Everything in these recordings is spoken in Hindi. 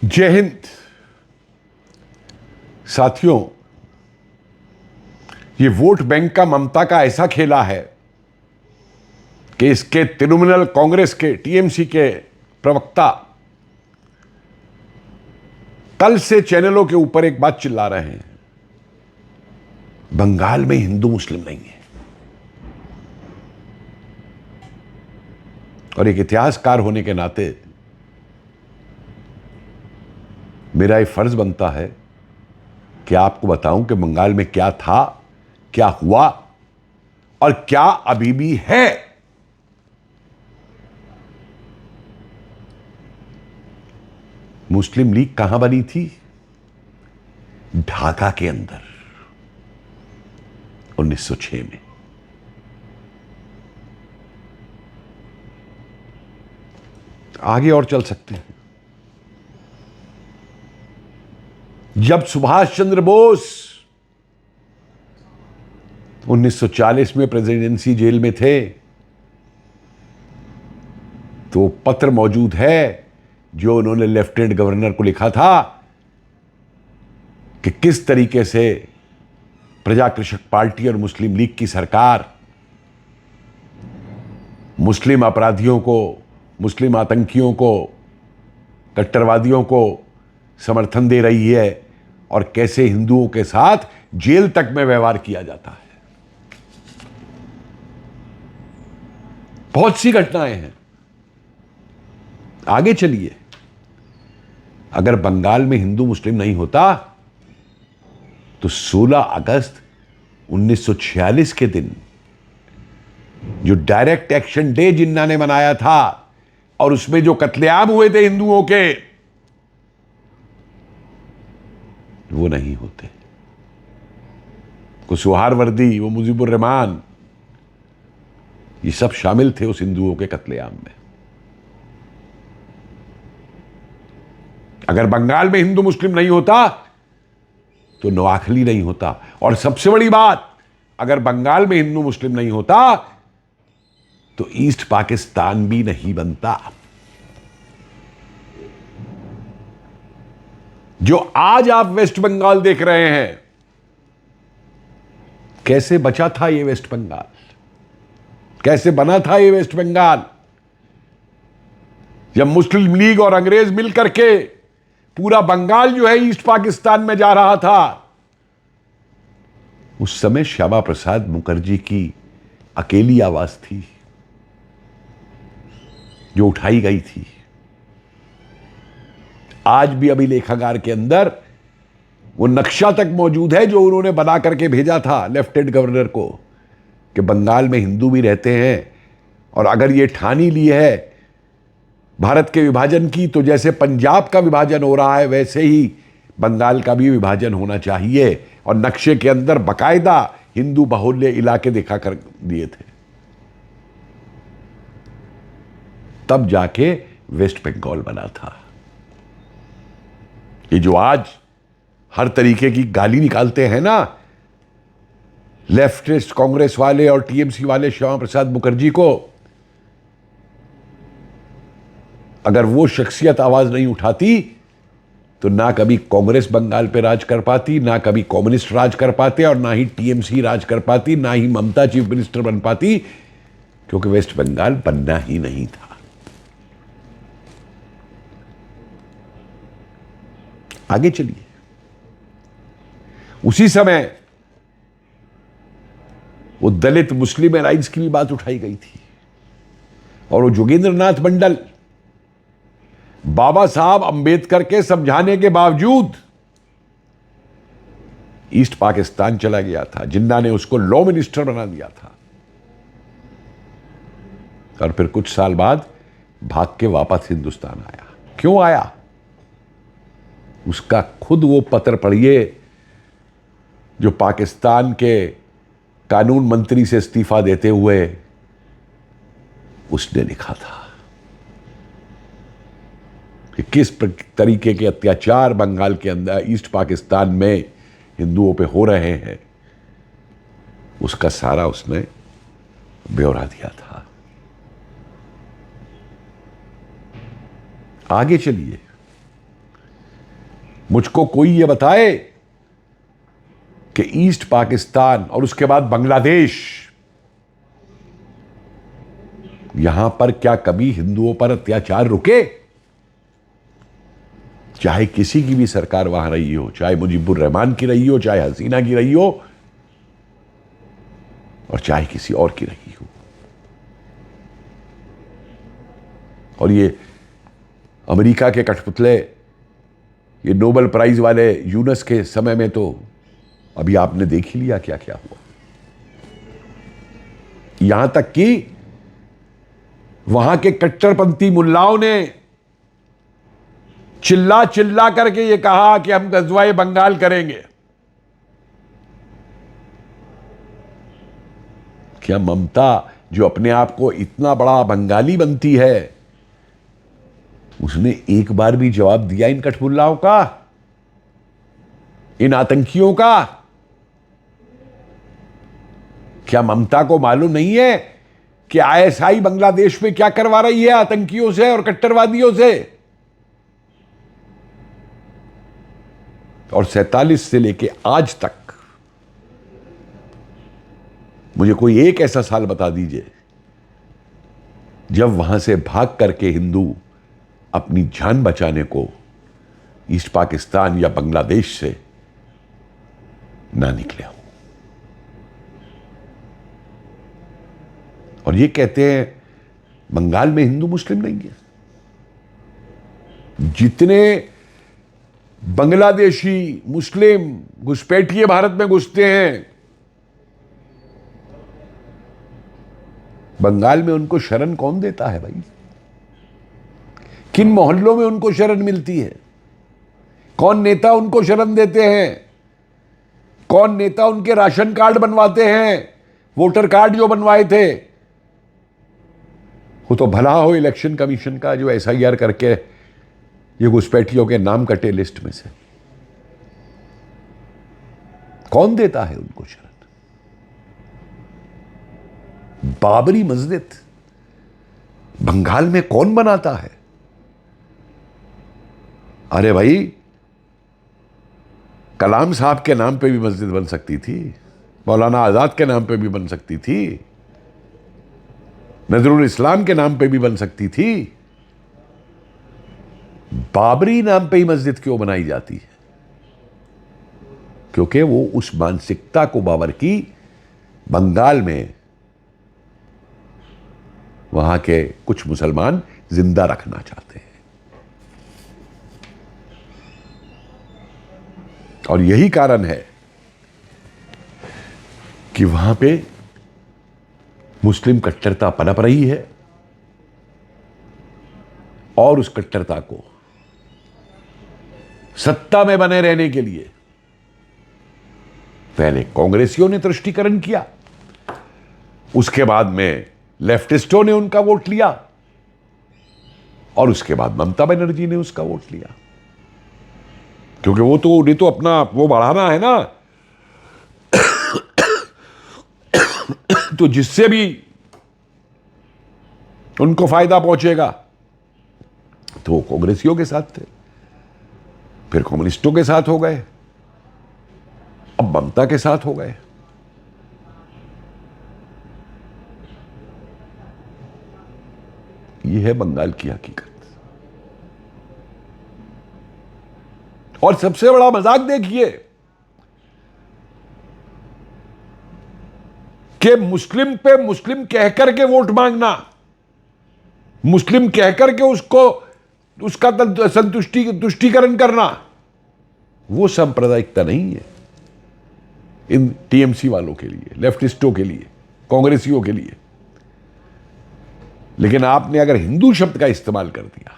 जय हिंद साथियों। ये वोट बैंक का ममता का ऐसा खेला है कि इसके तृणमूल कांग्रेस के टीएमसी के प्रवक्ता कल से चैनलों के ऊपर एक बात चिल्ला रहे हैं, बंगाल में हिंदू मुस्लिम नहीं है। और एक इतिहासकार होने के नाते मेरा ये फर्ज बनता है कि आपको बताऊं कि बंगाल में क्या था, क्या हुआ और क्या अभी भी है। मुस्लिम लीग कहां बनी थी? ढाका के अंदर 1906 में। आगे और चल सकते हैं। जब सुभाष चंद्र बोस 1940 में प्रेसिडेंसी जेल में थे तो पत्र मौजूद है जो उन्होंने लेफ्टिनेंट गवर्नर को लिखा था कि किस तरीके से प्रजा कृषक पार्टी और मुस्लिम लीग की सरकार मुस्लिम अपराधियों को, मुस्लिम आतंकियों को, कट्टरवादियों को समर्थन दे रही है और कैसे हिंदुओं के साथ जेल तक में व्यवहार किया जाता है। बहुत सी घटनाएं हैं। आगे चलिए। अगर बंगाल में हिंदू मुस्लिम नहीं होता तो 16 अगस्त 1946 के दिन जो डायरेक्ट एक्शन डे जिन्ना ने मनाया था और उसमें जो कत्लेआम हुए थे हिंदुओं के, वो नहीं होते। को सुहारवर्दी, वो मुजीबुर रहमान, ये सब शामिल थे उस हिंदुओं के कत्लेआम में। अगर बंगाल में हिंदू मुस्लिम नहीं होता तो नोआखली नहीं होता। और सबसे बड़ी बात, अगर बंगाल में हिंदू मुस्लिम नहीं होता तो ईस्ट पाकिस्तान भी नहीं बनता। जो आज आप वेस्ट बंगाल देख रहे हैं, कैसे बचा था ये वेस्ट बंगाल, कैसे बना था ये वेस्ट बंगाल? जब मुस्लिम लीग और अंग्रेज मिलकर के पूरा बंगाल जो है ईस्ट पाकिस्तान में जा रहा था, उस समय श्यामा प्रसाद मुखर्जी की अकेली आवाज थी जो उठाई गई थी। आज भी अभिलेखागार के अंदर वो नक्शा तक मौजूद है जो उन्होंने बना करके भेजा था लेफ्टिनेंट गवर्नर को कि बंगाल में हिंदू भी रहते हैं और अगर ये ठानी ली है भारत के विभाजन की, तो जैसे पंजाब का विभाजन हो रहा है वैसे ही बंगाल का भी विभाजन होना चाहिए। और नक्शे के अंदर बाकायदा हिंदू बाहुल्य इलाके दिखा कर दिए थे। तब जाके वेस्ट बंगाल बना था। ये जो आज हर तरीके की गाली निकालते हैं ना लेफ्टिस्ट कांग्रेस वाले और टीएमसी वाले श्यामा प्रसाद मुखर्जी को, अगर वो शख्सियत आवाज नहीं उठाती तो ना कभी कांग्रेस बंगाल पे राज कर पाती, ना कभी कम्युनिस्ट राज कर पाते और ना ही टीएमसी राज कर पाती, ना ही ममता चीफ मिनिस्टर बन पाती, क्योंकि वेस्ट बंगाल बनना ही नहीं था। आगे चलिए। उसी समय वो दलित मुस्लिम अलायंस की भी बात उठाई गई थी और वो जोगेंद्रनाथ मंडल बाबा साहब अंबेडकर के समझाने के बावजूद ईस्ट पाकिस्तान चला गया था। जिन्ना ने उसको लॉ मिनिस्टर बना दिया था और फिर कुछ साल बाद भाग के वापस हिंदुस्तान आया। क्यों आया? उसका खुद वो पत्र पढ़िए जो पाकिस्तान के कानून मंत्री से इस्तीफा देते हुए उसने लिखा था कि किस तरीके के अत्याचार बंगाल के अंदर ईस्ट पाकिस्तान में हिंदुओं पे हो रहे हैं। उसका सारा उसने ब्यौरा दिया था। आगे चलिए। मुझको कोई ये बताए कि ईस्ट पाकिस्तान और उसके बाद बांग्लादेश, यहां पर क्या कभी हिंदुओं पर अत्याचार रुके? चाहे किसी की भी सरकार वहां रही हो, चाहे मुजीबुर रहमान की रही हो, चाहे हसीना की रही हो, और चाहे किसी और की रही हो। और ये अमेरिका के कठपुतले, ये नोबेल प्राइज वाले यूनस के समय में तो अभी आपने देख ही लिया क्या क्या हुआ। यहां तक कि वहां के कट्टरपंथी मुल्लाओं ने चिल्ला चिल्ला करके ये कहा कि हम गजवाए बंगाल करेंगे। क्या ममता, जो अपने आप को इतना बड़ा बंगाली बनती है, उसने एक बार भी जवाब दिया इन कठमुल्लाओं का, इन आतंकियों का? क्या ममता को मालूम नहीं है कि आईएसआई बांग्लादेश में क्या करवा रही है आतंकियों से और कट्टरवादियों से? और 47 से लेके आज तक मुझे कोई एक ऐसा साल बता दीजिए जब वहां से भाग करके हिंदू अपनी जान बचाने को ईस्ट पाकिस्तान या बांग्लादेश से ना निकले हो। और ये कहते हैं बंगाल में हिंदू मुस्लिम नहीं है। जितने बांग्लादेशी मुस्लिम घुसपैठिए भारत में घुसते हैं, बंगाल में उनको शरण कौन देता है भाई? किन मोहल्लों में उनको शरण मिलती है? कौन नेता उनको शरण देते हैं? कौन नेता उनके राशन कार्ड बनवाते हैं? वोटर कार्ड जो बनवाए थे, वो तो भला हो इलेक्शन कमीशन का जो एसआईआर करके ये घुसपैठियों के नाम कटे लिस्ट में से। कौन देता है उनको शरण? बाबरी मस्जिद बंगाल में कौन बनाता है? अरे भाई, कलाम साहब के नाम पे भी मस्जिद बन सकती थी, मौलाना आजाद के नाम पे भी बन सकती थी, नजरुल इस्लाम के नाम पे भी बन सकती थी। बाबरी नाम पे ही मस्जिद क्यों बनाई जाती है? क्योंकि वो उस मानसिकता को बाबर की बंगाल में वहां के कुछ मुसलमान जिंदा रखना चाहते हैं। और यही कारण है कि वहां पे मुस्लिम कट्टरता पनप रही है। और उस कट्टरता को सत्ता में बने रहने के लिए पहले कांग्रेसियों ने तुष्टीकरण किया, उसके बाद में लेफ्टिस्टों ने उनका वोट लिया, और उसके बाद ममता बनर्जी ने उसका वोट लिया। क्योंकि वो तो उन्हें तो अपना वो बढ़ाना है ना, तो जिससे भी उनको फायदा पहुंचेगा, तो वो कांग्रेसियों के साथ थे, फिर कम्युनिस्टों के साथ हो गए, अब ममता के साथ हो गए। यह है बंगाल की हकीकत। और सबसे बड़ा मजाक देखिए कि मुस्लिम पे मुस्लिम कहकर के वोट मांगना, मुस्लिम कहकर के उसको उसका तुष्टीकरण करना, वो सांप्रदायिकता नहीं है इन टीएमसी वालों के लिए, लेफ्टिस्टों के लिए, कांग्रेसियों के लिए। लेकिन आपने अगर हिंदू शब्द का इस्तेमाल कर दिया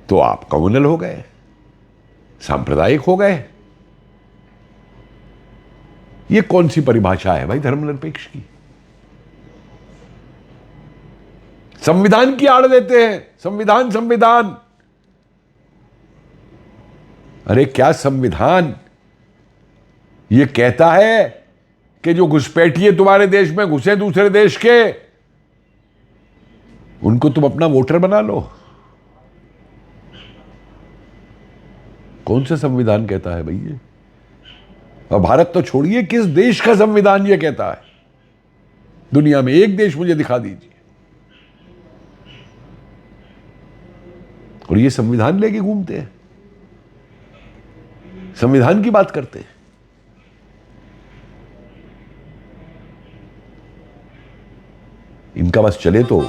तो आप कम्युनल हो गए, सांप्रदायिक हो गए। यह कौन सी परिभाषा है भाई धर्मनिरपेक्ष की? संविधान की आड़ देते हैं, संविधान संविधान। अरे क्या संविधान यह कहता है कि जो घुसपैठिए तुम्हारे देश में घुसे दूसरे देश के, उनको तुम अपना वोटर बना लो? कौन सा संविधान कहता है भाई ये? और भारत तो छोड़िए, किस देश का संविधान ये कहता है? दुनिया में एक देश मुझे दिखा दीजिए। और ये संविधान लेके घूमते हैं, संविधान की बात करते हैं। इनका बस चले तो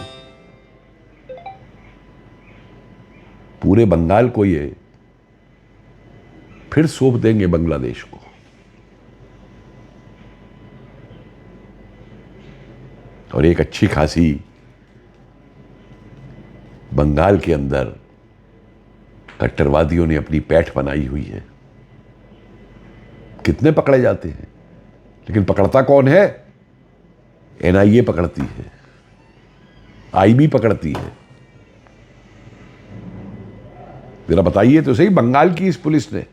पूरे बंगाल को ये फिर सौंप देंगे बांग्लादेश को। और एक अच्छी खासी बंगाल के अंदर कट्टरवादियों ने अपनी पैठ बनाई हुई है। कितने पकड़े जाते हैं, लेकिन पकड़ता कौन है? एनआईए पकड़ती है, आईबी पकड़ती है। जरा बताइए तो सही, बंगाल की इस पुलिस ने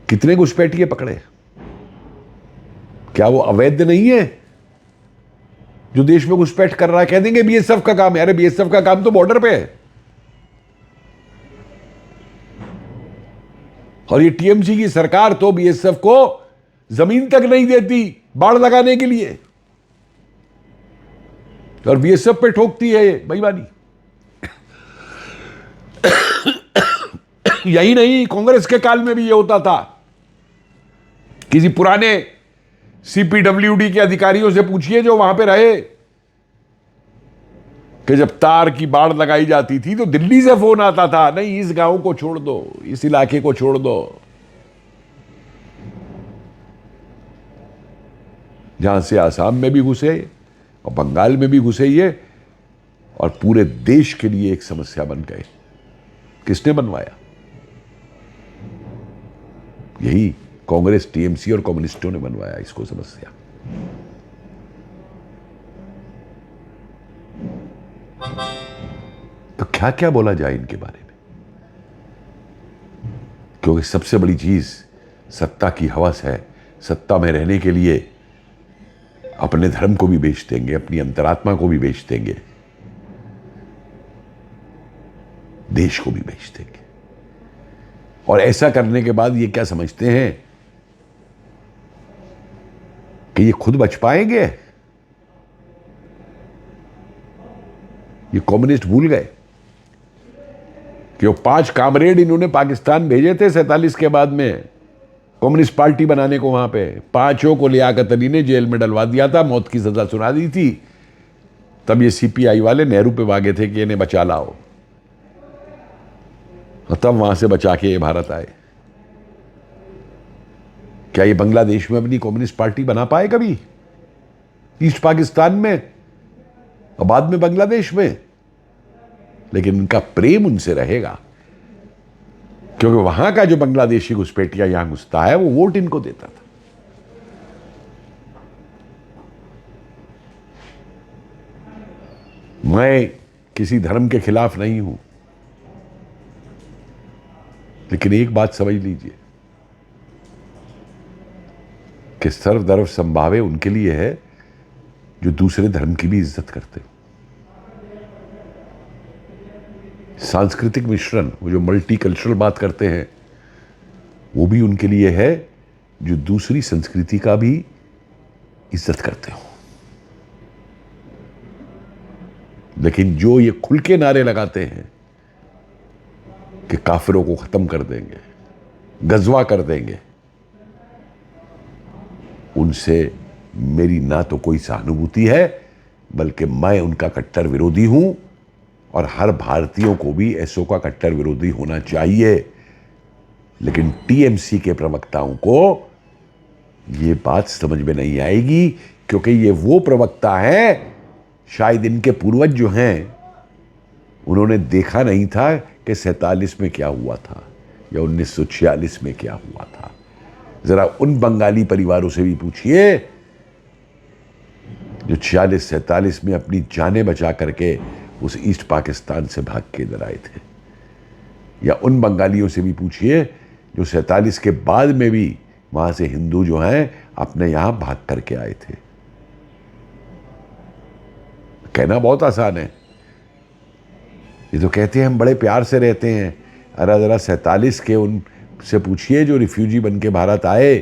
कितने घुसपैठिए पकड़े? क्या वो अवैध नहीं है जो देश में घुसपैठ कर रहा है? कह देंगे बीएसएफ का काम है। अरे बीएसएफ का काम तो बॉर्डर पे है। और ये टीएमसी की सरकार तो बीएसएफ को जमीन तक नहीं देती बाड़ लगाने के लिए, और बीएसएफ पे ठोकती है ये बेईमानी। यही नहीं, कांग्रेस के काल में भी ये होता था। किसी पुराने सीपीडब्ल्यूडी के अधिकारियों से पूछिए जो वहां पे रहे, कि जब तार की बाड़ लगाई जाती थी तो दिल्ली से फोन आता था, नहीं इस गांव को छोड़ दो, इस इलाके को छोड़ दो। जहां से आसाम में भी घुसे और बंगाल में भी घुसे ये, और पूरे देश के लिए एक समस्या बन गए। किसने बनवाया? यही कांग्रेस, टीएमसी और कम्युनिस्टों ने बनवाया इसको समस्या। तो क्या क्या बोला जाए इनके बारे में? क्योंकि सबसे बड़ी चीज सत्ता की हवस है। सत्ता में रहने के लिए अपने धर्म को भी बेच देंगे, अपनी अंतरात्मा को भी बेच देंगे, देश को भी बेच देंगे। और ऐसा करने के बाद ये क्या समझते हैं कि ये खुद बच पाएंगे? ये कम्युनिस्ट भूल गए कि वो 5 कामरेड इन्होंने पाकिस्तान भेजे थे 47 के बाद में कम्युनिस्ट पार्टी बनाने को। वहां पे 5 को लियाकत अली ने जेल में डलवा दिया था, मौत की सजा सुना दी थी। तब ये सीपीआई वाले नेहरू पे भागे थे कि इन्हें बचा लाओ, और तब वहां से बचा के ये भारत आए। क्या ये बांग्लादेश में अपनी कम्युनिस्ट पार्टी बना पाए कभी? ईस्ट पाकिस्तान में और बाद में बांग्लादेश में? लेकिन इनका प्रेम उनसे रहेगा, क्योंकि वहां का जो बांग्लादेशी घुसपैठिया यहां घुसता है वो वोट इनको देता था। मैं किसी धर्म के खिलाफ नहीं हूं, लेकिन एक बात समझ लीजिए कि सर्वधर्म समभावे उनके लिए है जो दूसरे धर्म की भी इज्जत करते हो। सांस्कृतिक मिश्रण, वो जो मल्टी कल्चरल बात करते हैं, वो भी उनके लिए है जो दूसरी संस्कृति का भी इज्जत करते हो। लेकिन जो ये खुल के नारे लगाते हैं कि काफिरों को खत्म कर देंगे, गजवा कर देंगे, उनसे मेरी ना तो कोई सहानुभूति है, बल्कि मैं उनका कट्टर विरोधी हूं। और हर भारतीयों को भी ऐसो का कट्टर विरोधी होना चाहिए। लेकिन टीएमसी के प्रवक्ताओं को ये बात समझ में नहीं आएगी, क्योंकि ये वो प्रवक्ता है, शायद इनके पूर्वज जो हैं उन्होंने देखा नहीं था कि 47 में क्या हुआ था या 1946 में क्या हुआ था। जरा उन बंगाली परिवारों से भी पूछिए जो 46-47 में अपनी जानें बचा करके उस ईस्ट पाकिस्तान से भाग के इधर आए थे, या उन बंगालियों से भी पूछिए जो 47 के बाद में भी वहां से हिंदू जो हैं अपने यहां भाग करके आए थे। कहना बहुत आसान है, ये तो कहते हैं हम बड़े प्यार से रहते हैं। अरे ज़रा 47 के उनसे पूछिए जो रिफ्यूजी बन के भारत आए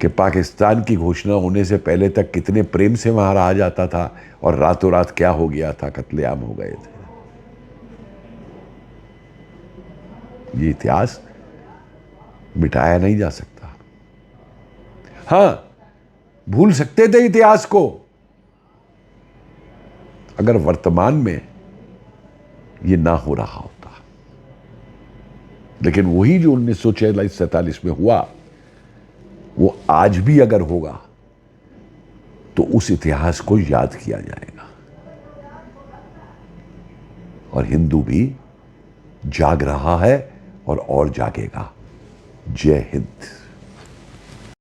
कि पाकिस्तान की घोषणा होने से पहले तक कितने प्रेम से वहां रहा जाता था और रातों रात क्या हो गया था, कत्लेआम हो गए थे। ये इतिहास मिटाया नहीं जा सकता। हां, भूल सकते थे इतिहास को अगर वर्तमान में ये ना हो रहा होता, लेकिन वही जो 1946-47 में हुआ वो आज भी अगर होगा तो उस इतिहास को याद किया जाएगा और हिंदू भी जाग रहा है और जागेगा। जय हिंद।